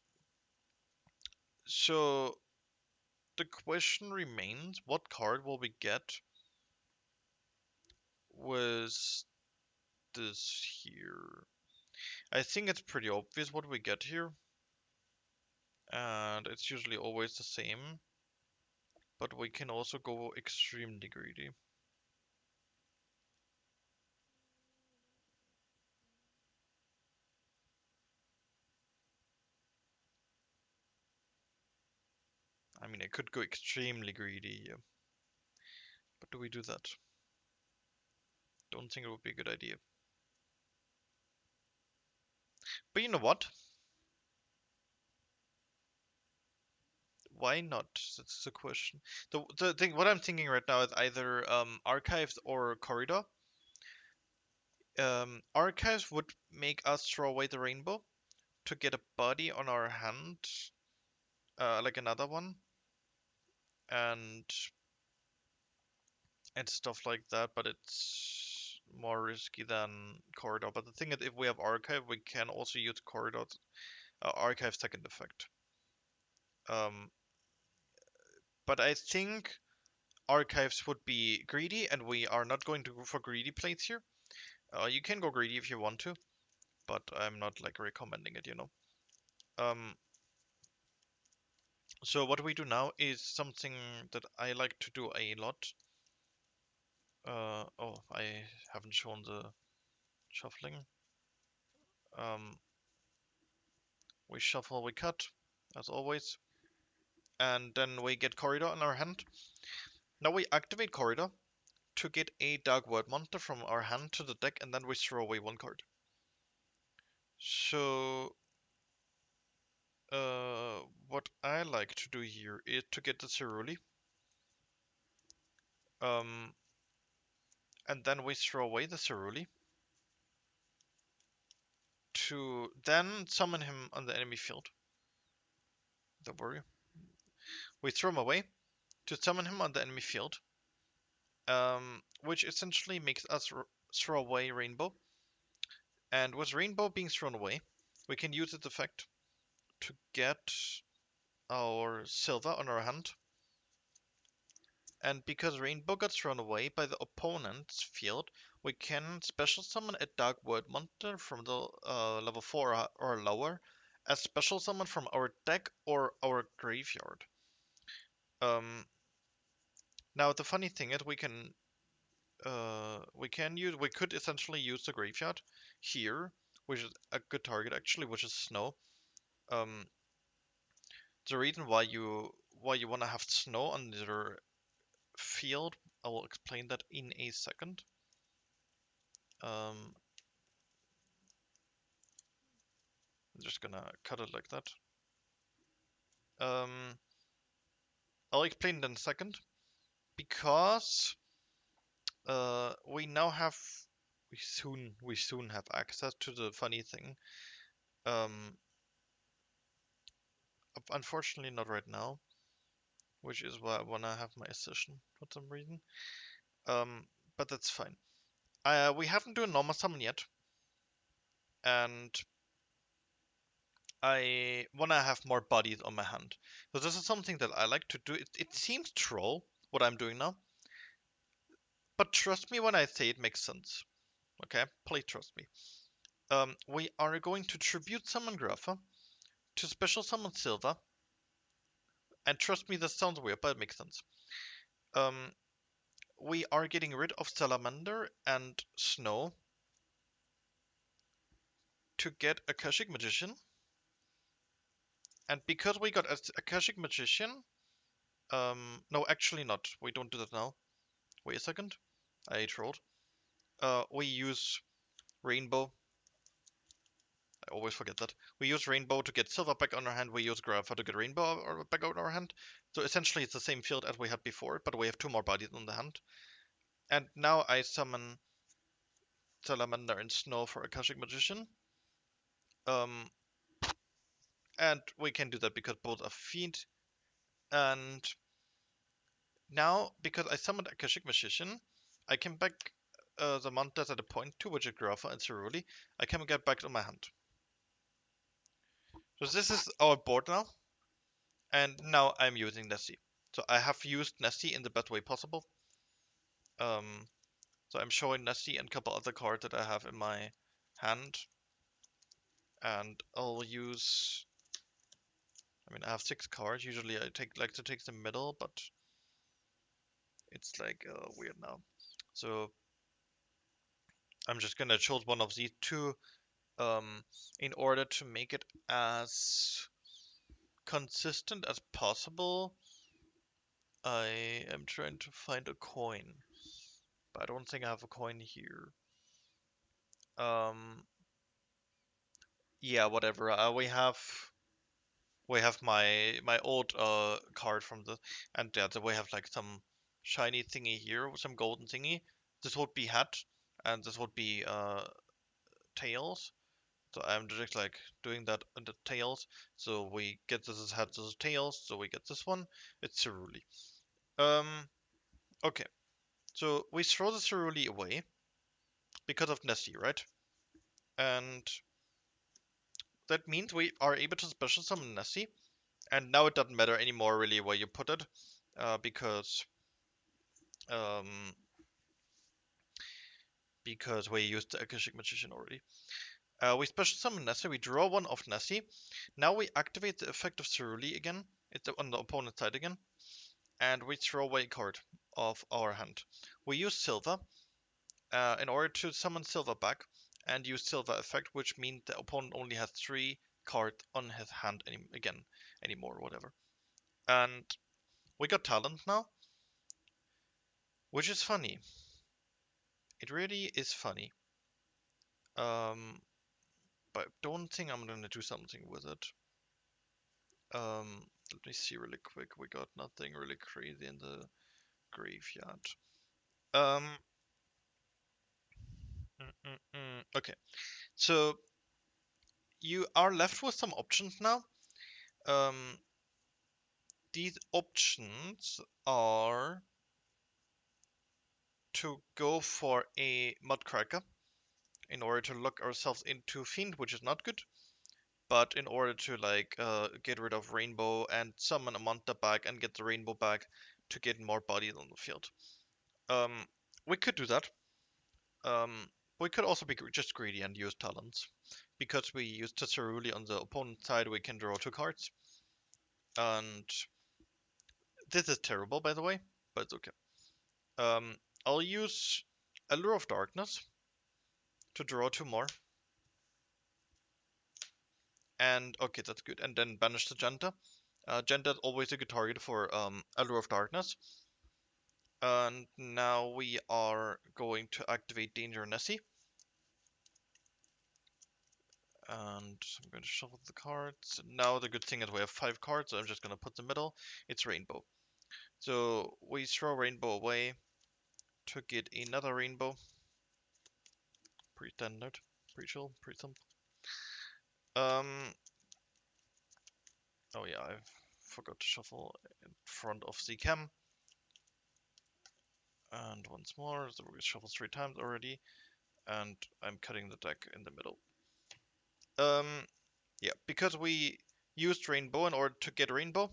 so the question remains, what card will we get with this here? I think it's pretty obvious what we get here, and it's usually always the same, but we can also go extremely greedy. I mean, I could go extremely greedy here, but do we do that? Don't think it would be a good idea. But you know what? Why not? That's the question. The thing, what I'm thinking right now is either archives or corridor. Archives would make us throw away the rainbow to get a body on our hand, like another one, and stuff like that. But it's more risky than corridor. But the thing is, if we have archive, we can also use corridor, archive second effect. Um, but I think archives would be greedy, and we are not going to go for greedy plates here. You can go greedy if you want to, but I'm not like recommending it, you know. Um, So what we do now is something that I like to do a lot. Oh, I haven't shown the shuffling. We shuffle, we cut, as always, and then we get Corridor in our hand. Now we activate Corridor to get a Dark Void monster from our hand to the deck, and then we throw away one card. So, what I like to do here is to get the Ceruli, um, and then we throw away the Ceruli to then summon him on the enemy field. Don't worry. We throw him away to summon him on the enemy field, which essentially makes us throw away Rainbow. And with Rainbow being thrown away, we can use its effect to get our Silver on our hand. And because Rainbow got thrown away by the opponent's field, we can special summon a Dark Void monster from the level 4 or lower as special summon from our deck or our graveyard. Um, Now the funny thing is we could essentially use the graveyard here, which is a good target actually, which is Snow. Um, the reason why you want to have Snow on your field, I will explain that in a second. I'm just gonna cut it like that. Um, I'll explain it in a second because we now have we soon have access to the funny thing. Um, Unfortunately not right now, which is why I wanna have my session for some reason. But that's fine. We haven't done normal summon yet, and I wanna have more bodies on my hand. So this is something that I like to do. It seems troll what I'm doing now, but trust me when I say it makes sense. Okay, please trust me. We are going to tribute summon Grapha to special summon Silva, and trust me, this sounds weird, but it makes sense. Um, we are getting rid of Salamander and Snow to get Akashic Magician, and because we got Akashic Magician, no, actually not. We don't do that now. Wait a second. I trolled. We use Rainbow. I always forget that. We use Rainbow to get Silver back on our hand. We use Grapha to get Rainbow back on our hand. So essentially it's the same field as we had before, but we have two more bodies on the hand. And now I summon Salamander and Snow for Akashic Magician. Um, and we can do that because both are feed. And now, because I summoned Akashic Magician, I can back the monsters at a point 2, which is Grapha and Ceruli. I can get back to my hand. So this is our board now, and now I'm using Nessie. So I have used Nessie in the best way possible. Um, so I'm showing Nessie and a couple other cards that I have in my hand, and I'll use. I mean, I have 6 cards. Usually, I like to take the middle, but it's like weird now. So I'm just gonna choose one of these two in order to make it as consistent as possible. I am trying to find a coin, but I don't think I have a coin here. Um, yeah, whatever. We have my old card from the and yeah, so we have like some shiny thingy here, some golden thingy. This would be hat, and this would be tails. So I'm just like doing that on the tails. So we get this as hat, this is tails. So we get this one. It's Ceruli. Um, okay. So we throw the Ceruli away because of Nessie, right? And that means we are able to special summon Nessie. And now it doesn't matter anymore really where you put it, because um, we used the Akashic Magician already. We special summon Nessie, we draw one of Nessie. Now we activate the effect of Ceruli again, It's on the opponent's side again. And we throw away a card of our hand. We use silver in order to summon silver back and use silver effect, which means the opponent only has 3 cards on his hand anymore, whatever. And we got talent now, which is funny. It really is funny. But I don't think I'm gonna do something with it. Let me see really quick. We got nothing really crazy in the graveyard. Um, okay, so you are left with some options now. Um, these options are to go for a Mudcracker in order to lock ourselves into Fiend, which is not good. But in order to like get rid of Rainbow and summon a Manta back and get the Rainbow back to get more bodies on the field. Um, we could do that. We could also be just greedy and use talents. Because we use Tesseruli on the opponent's side, we can draw 2 cards. And this is terrible, by the way, but it's okay. I'll use Allure of Darkness to draw 2 more. And okay, that's good. And then banish the Genta. Genta is always a good target for Allure of Darkness. And now we are going to activate Danger Nessie. And I'm going to shuffle the cards. Now the good thing is we have 5 cards, so I'm just going to put the middle. It's Rainbow. So we throw Rainbow away to get another Rainbow. Pretty standard, pretty chill, pretty simple. Oh yeah, I forgot to shuffle in front of the cam. And once more, so we shuffled 3 times already. And I'm cutting the deck in the middle. Yeah, because we used Rainbow in order to get Rainbow,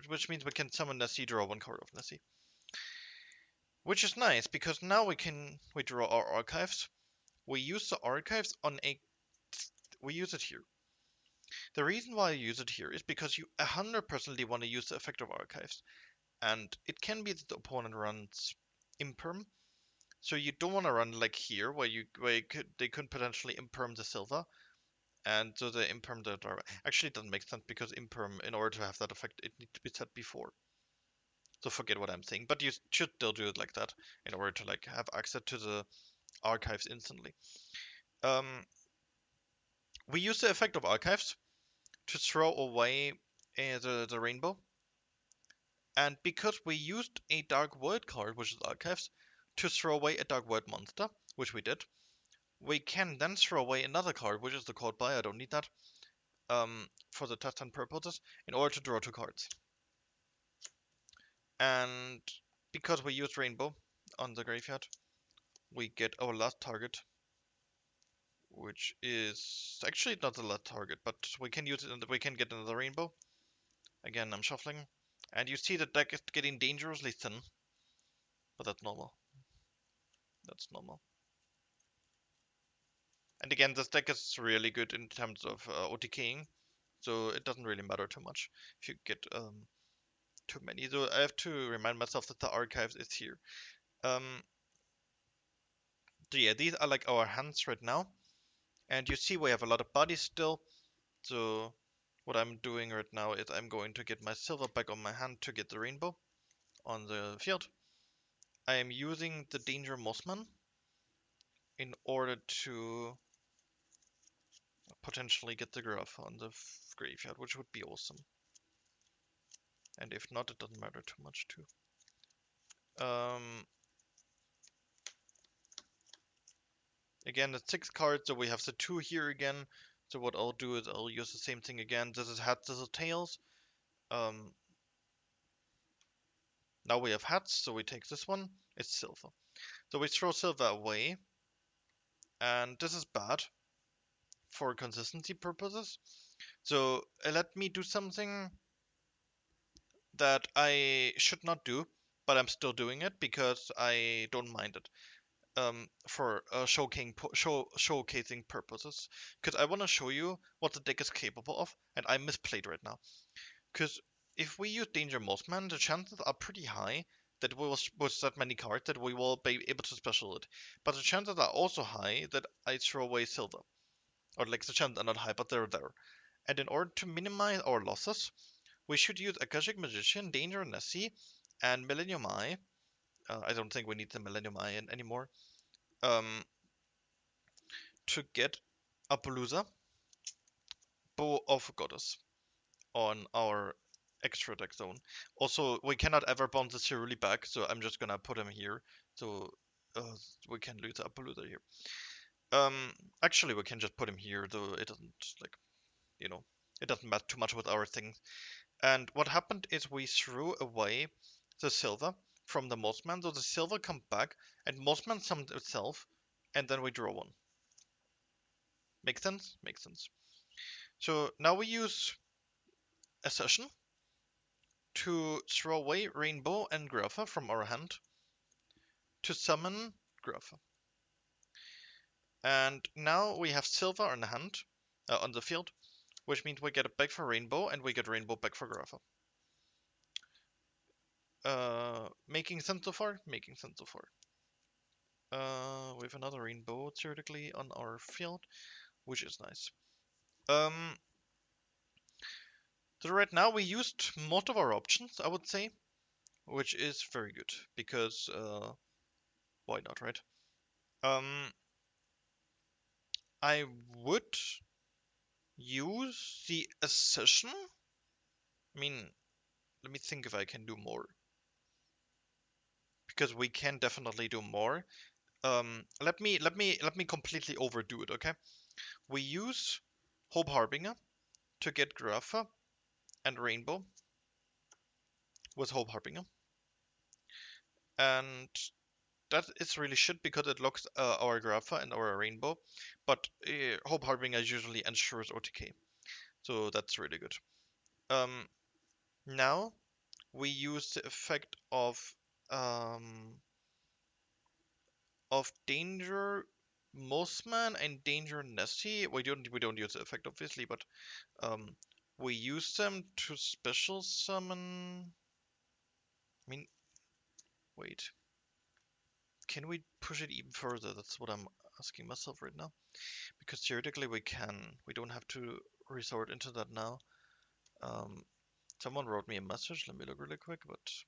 which means we can summon Nessie, draw 1 card of Nessie. Which is nice, because now we draw our archives. We use the archives we use it here. The reason why you use it here is because you 100% want to use the effect of archives. And it can be that the opponent runs Imperm. So you don't want to run like here, where they could potentially Imperm the silver. And so the Imperm the Dark. Actually, it doesn't make sense because Imperm, in order to have that effect, it needs to be set before. So forget what I'm saying. But you should still do it like that in order to like have access to the archives instantly. We use the effect of archives to throw away the rainbow. And because we used a Dark Void card, which is archives, to throw away a Dark Void monster, which we did, we can then throw away another card, which is the code by. I don't need that. For the test and purposes, in order to draw 2 cards. And because we used Rainbow on the graveyard, we get our last target, which is actually not the last target, but we can use it and we can get another Rainbow. Again, I'm shuffling, and you see the deck is getting dangerously thin, but that's normal. That's normal. And again, this deck is really good in terms of OTKing, so it doesn't really matter too much if you get too many. So I have to remind myself that the archives is here. So yeah, these are like our hands right now. And you see we have a lot of bodies still. So what I'm doing right now is I'm going to get my silver back on my hand to get the rainbow on the field. I am using the Danger Mossman in order to potentially get the graph on the graveyard, which would be awesome. And if not, it doesn't matter too much too. Again, it's 6 cards, so we have the 2 here again. So what I'll do is I'll use the same thing again. This is hats, this is tails. Now we have hats, so we take this one. It's silver. So we throw silver away. And this is bad for consistency purposes. So let me do something that I should not do, but I'm still doing it because I don't mind it. For showcasing purposes, because I want to show you what the deck is capable of, and I misplayed right now. Because if we use Danger Mossman, the chances are pretty high that we will with that many cards that we will be able to special it. But the chances are also high that I throw away Silver. Or like the chances are not high, but they're there. And in order to minimize our losses, we should use Akashic Magician, Danger Nessie, and Millennium Eye. I don't think we need the Millennium Eye anymore. To get Appaloosa, Bow of Goddess, on our extra deck zone. Also, we cannot ever bounce the Ceruli back, so I'm just gonna put him here, so we can lose Appaloosa here. Actually, we can just put him here, though it doesn't, like, you know, it doesn't matter too much with our things. And what happened is we threw away the silver from the Mossman, so the silver come back, and Mossman summoned itself, and then we draw one. Make sense? Makes sense. So now we use Accession to throw away Rainbow and Grapha from our hand to summon Grapha. And now we have Silver on the hand, on the field, which means we get it back for Rainbow and we get Rainbow back for Grapha. Making sense so far? Making sense so far. We have another Rainbow theoretically on our field, which is nice. So right now we used most of our options, I would say, which is very good because why not, right? I would use the Accession. I mean, let me think if I can do more. Because we can definitely do more. Let me completely overdo it, okay? We use Hope Harbinger to get Grapha and Rainbow with Hope Harbinger. And that is really shit because it locks our Grapha and our Rainbow. But Hope Harbinger usually ensures OTK. So that's really good. Now we use the effect Danger Mossman and Danger Nessie. We don't use the effect obviously, but we use them to special summon. I mean, wait, can we push it even further? That's what I'm asking myself right now. Because theoretically we can. We don't have to resort into that now. Someone wrote me a message. Let me look really quick, but.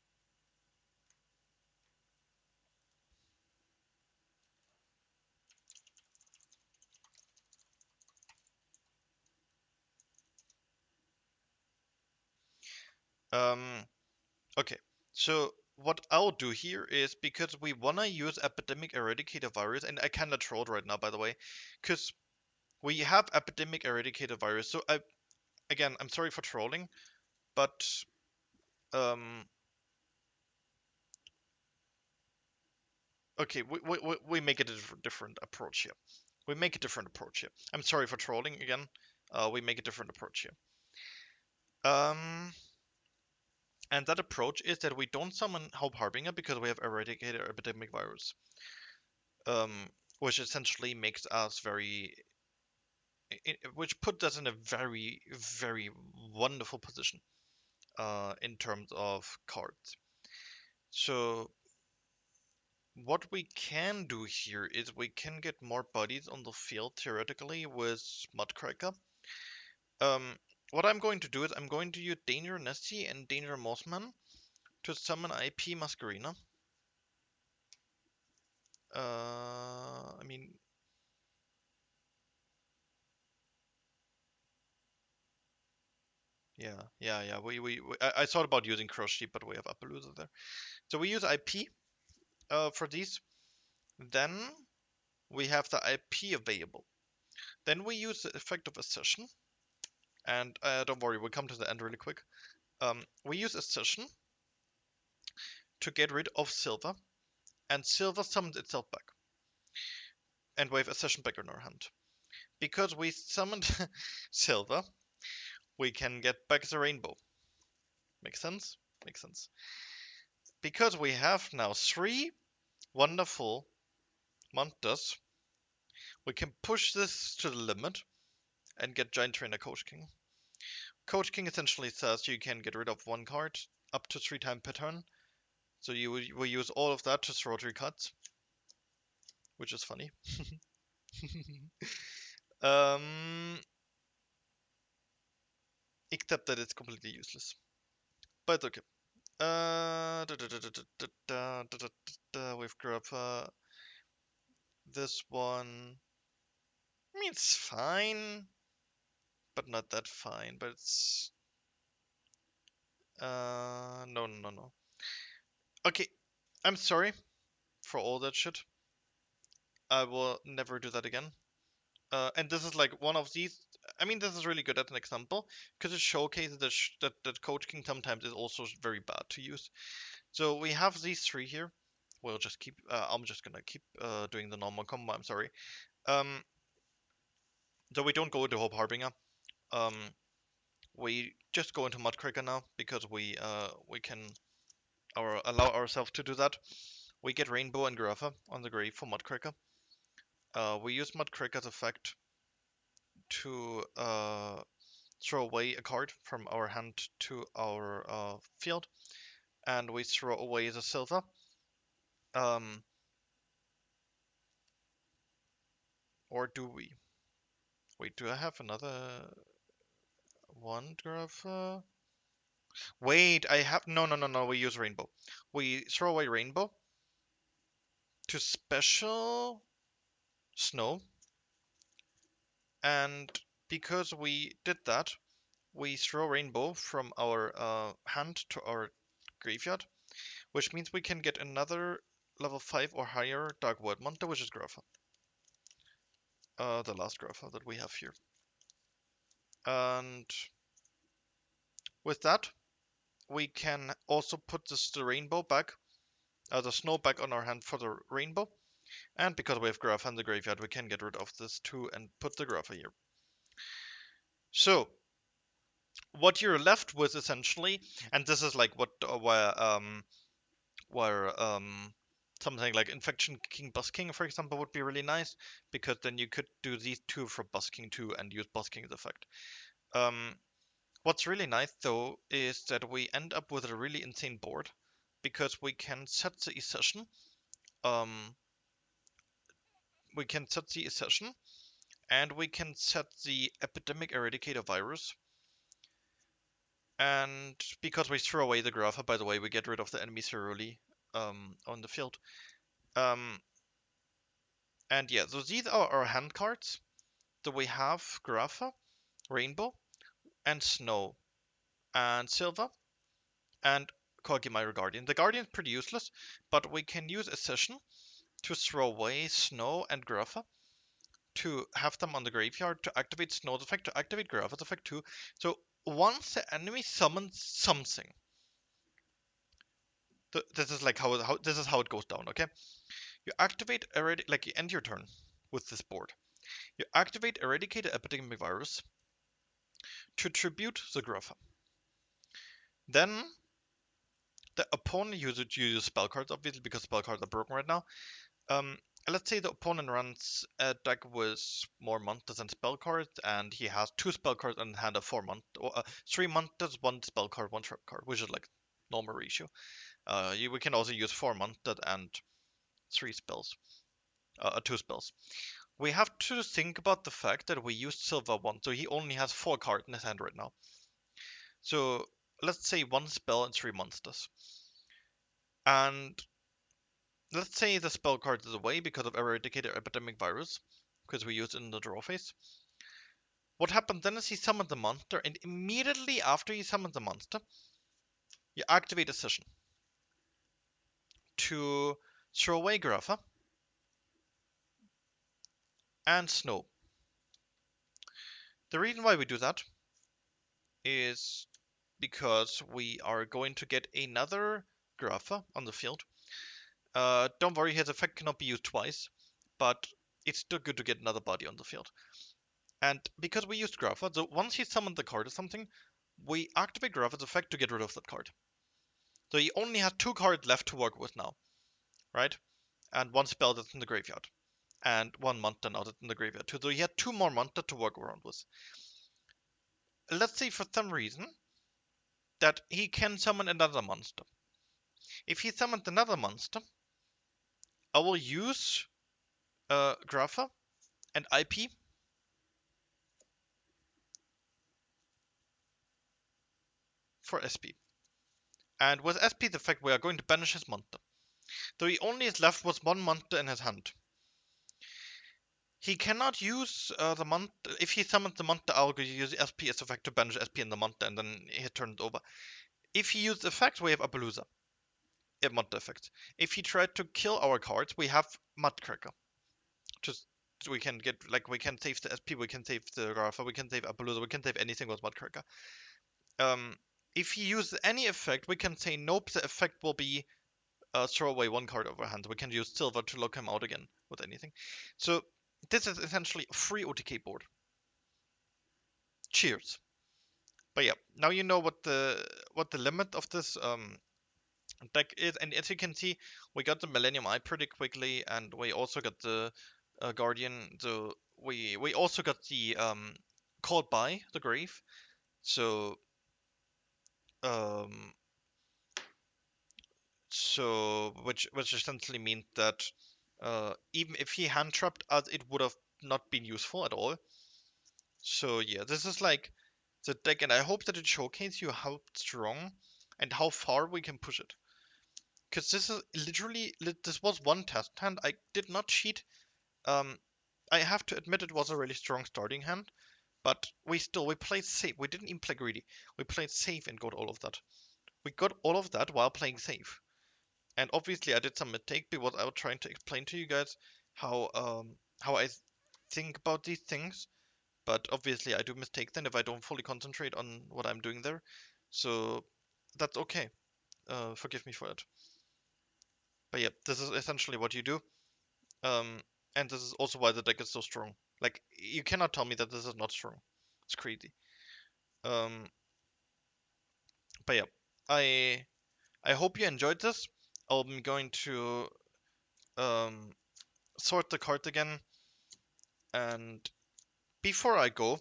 Okay, so what I'll do here is because we wanna use Epidemic Eradicator Virus, and I cannot troll it right now, by the way, because we have Epidemic Eradicator Virus. So I'm sorry for trolling, but okay, we make it a different approach here. We make a different approach here. I'm sorry for trolling again. We make a different approach here. And that approach is that we don't summon Hope Harbinger because we have Eradicator Epidemic Virus. Which essentially makes us which puts us in a very, very wonderful position in terms of cards. So what we can do here is we can get more bodies on the field theoretically with Mudcracker. What I'm going to do is I'm going to use Danger Nessie and Danger Mossman to summon IP Masquerina. I mean, yeah. I thought about using Crochet, but we have Appaloosa there. So we use IP for these. Then we have the IP available. Then we use the effect of Accession. And don't worry, we'll come to the end really quick. We use Accession to get rid of Silver. And Silver summons itself back. And we have Accession back in our hand. Because we summoned Silver, we can get back the Rainbow. Make sense? Makes sense. Because we have now 3 wonderful monsters, we can push this to the limit and get Giant Trainer Coach King. Coach King essentially says you can get rid of one card up to 3 times per turn. So you will use all of that to throw 3 cards, which is funny. um, except that it's completely useless. But okay. With Grappa, this one. I mean, it's fine, but not that fine. But it's no, no, no. Okay, I'm sorry for all that shit. I will never do that again. And this is like one of these. I mean, this is really good as an example because it showcases that Coach King sometimes is also very bad to use. So we have these 3 here. We'll just keep. I'm just gonna keep doing the normal combo. I'm sorry. Um, so we don't go into Hope Harbinger. Um, we just go into Mudcracker now because we can allow ourselves to do that. We get Rainbow and Grapha on the grave for Mudcracker. We use Mudcracker's effect to throw away a card from our hand to our field, and we throw away the silver. Um, or do we? Wait, do I have another one, Grapha? Wait, I have no, no, no, no. We use Rainbow. We throw away Rainbow to special Snow, and because we did that, we throw Rainbow from our hand to our graveyard, which means we can get another level 5 or higher Dark Void Monster, which is Grapha. The last Grapha that we have here. And with that, we can also put the Rainbow back, the Snow back on our hand for the Rainbow. And because we have Grapha in the graveyard, we can get rid of this too and put the Grapha here. So, what you're left with essentially, and this is like what where something like Infection King Busking, for example, would be really nice because then you could do these 2 for Busking too and use Busking's effect. What's really nice though is that we end up with a really insane board because we can set the accession. Um, we can set the accession and we can set the Epidemic Eradicator virus. And because we throw away the Grapha, by the way, we get rid of the enemy thoroughly on the field. And yeah, so these are our hand cards. So we have Grapha, Rainbow, and Snow, and Silver, and Kogimairu Guardian. The Guardian is pretty useless, but we can use Accession to throw away Snow and Grapha, to have them on the graveyard, to activate Snow's effect, to activate Grapha's effect too. So once the enemy summons something, this is like how this is how it goes down. Okay, you activate like you end your turn with this board. You activate Eradicate Epidemic Virus to tribute the Grapha. Then the opponent uses spell cards, obviously, because spell cards are broken right now. Um, let's say the opponent runs a deck with more monsters than spell cards, and he has 2 spell cards in hand of 4 monsters, or 3 monsters, 1 spell card, 1 trap card, which is like normal ratio. We can also use 4 monsters and 3 spells, 2 spells. We have to think about the fact that we used Silver 1, so he only has 4 cards in his hand right now. So let's say 1 spell and 3 monsters. And let's say the spell card is away because of Eradicated Epidemic Virus, because we use it in the draw phase. What happens then is he summons the monster, and immediately after he summons the monster, you activate a session to throw away Grapha and Snow. The reason why we do that is because we are going to get another Grapha on the field. Don't worry, his effect cannot be used twice, but it's still good to get another body on the field. And because we used Grapha, so once he summoned the card or something, we activate Grapha's effect to get rid of that card. So he only has 2 cards left to work with now, right? And 1 spell that's in the graveyard. And 1 monster now that's in the graveyard too. So he had 2 more monsters to work around with. let's say for some reason that he can summon another monster. If he summons another monster, I will use Grapha and IP for SP. And with SP's effect, we are going to banish his monster. So he only is left with one monster in his hand. He cannot use the monster. If he summons the monster, I'll use SP as effect to banish SP in the monster, and then he turns it over. If he used effect, we have Appaloosa. Monster effect. If he tried to kill our cards, we have Mudcracker. Just we can get like we can save the SP, we can save the Rafa, we can save Appaloosa, we can save anything with Mudcracker. If he uses any effect, we can say nope. The effect will be throw away one card over hand. We can use silver to lock him out again with anything. So this is essentially a free OTK board. Cheers. But yeah, now you know what the limit of this deck is, and as you can see, we got the Millennium Eye pretty quickly, and we also got the Guardian. So we also got the Called by the Grave. So um which essentially means that even if he hand trapped us, it would have not been useful at all. So yeah, this is like the deck, and I hope that it showcases you how strong and how far we can push it. Because this is literally, this was one test hand. I did not cheat. Um, I have to admit it was a really strong starting hand, but we played safe. We didn't even play greedy. We played safe and got all of that. We got all of that while playing safe. And obviously I did some mistake because I was trying to explain to you guys how I think about these things. But obviously I do mistake then if I don't fully concentrate on what I'm doing there. So that's okay. Forgive me for it. But yeah, this is essentially what you do. Um, and this is also why the deck is so strong. Like, you cannot tell me that this is not strong. It's crazy. Um, but yeah, I I hope you enjoyed this. I'm going to um, sort the cards again, and before I go,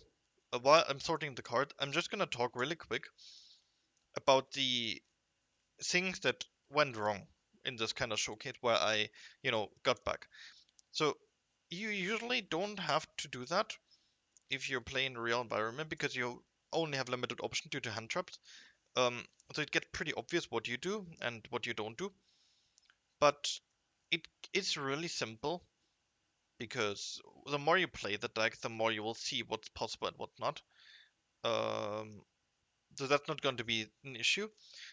while I'm sorting the card, I'm just gonna talk really quick about the things that went wrong in this kind of showcase where I, got back. So you usually don't have to do that if you're playing real environment because you only have limited option due to hand traps. So it gets pretty obvious what you do and what you don't do. But it is really simple because the more you play the deck, the more you will see what's possible and what's not. Um, so that's not going to be an issue.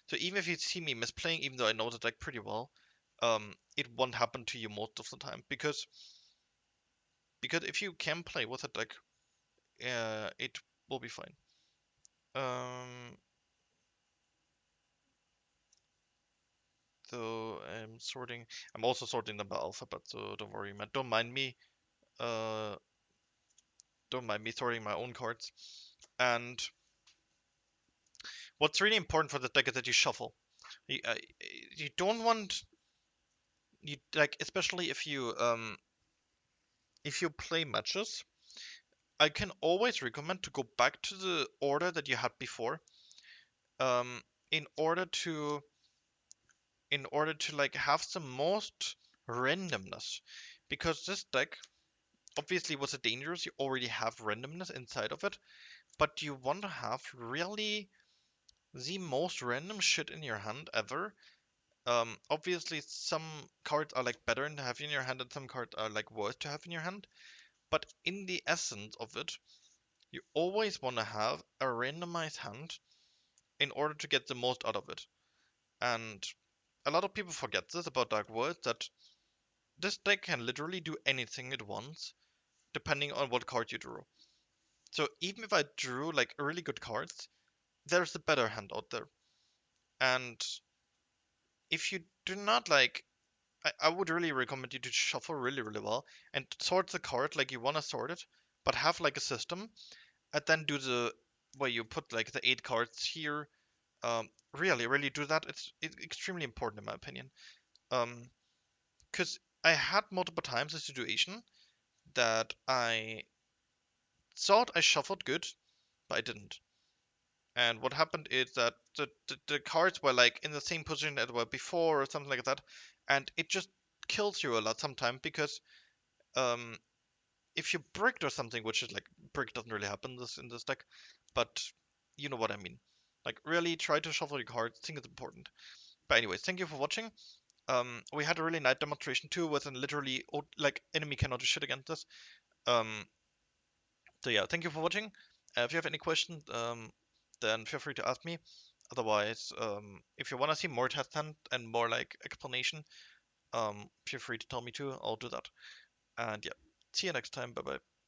So even if you see me misplaying, even though I know the deck pretty well, it won't happen to you most of the time because if you can play with a deck, it will be fine. Um, so I'm sorting. I'm also sorting them by alphabet, so don't worry, man. Uh, don't mind me sorting my own cards. And what's really important for the deck is that you shuffle. You don't want you like, especially if you play matches. I can always recommend to go back to the order that you had before, um, in order to like have the most randomness, because this deck obviously was a dangerous. You already have randomness inside of it, but you want to have really the most random shit in your hand ever. Obviously some cards are like better to have in your hand, and some cards are like worse to have in your hand. But in the essence of it, you always want to have a randomized hand in order to get the most out of it. And a lot of people forget this about Dark World, that this deck can literally do anything it wants, depending on what card you drew. So even if I drew like really good cards, there's a better hand out there. And if you do not like, I would really recommend you to shuffle really, really well and sort the card like you want to sort it, but have like a system, and then do the where you put like the 8 cards here. Really, really do that. It's extremely important in my opinion. Because I had multiple times a situation that I thought I shuffled good, but I didn't. And what happened is that the cards were like in the same position that were before or something like that, and it just kills you a lot sometimes because um if you bricked or something, which is like brick doesn't really happen this in this deck, but you know what I mean. Like really try to shuffle your cards. I think it's important. But anyways, thank you for watching. We had a really nice demonstration too, with an literally like enemy cannot do shit against this. Um, so yeah, thank you for watching. If you have any questions, then feel free to ask me. Otherwise, if you want to see more test hunt and more like explanation, feel free to tell me too. I'll do that. And yeah, see you next time. Bye bye.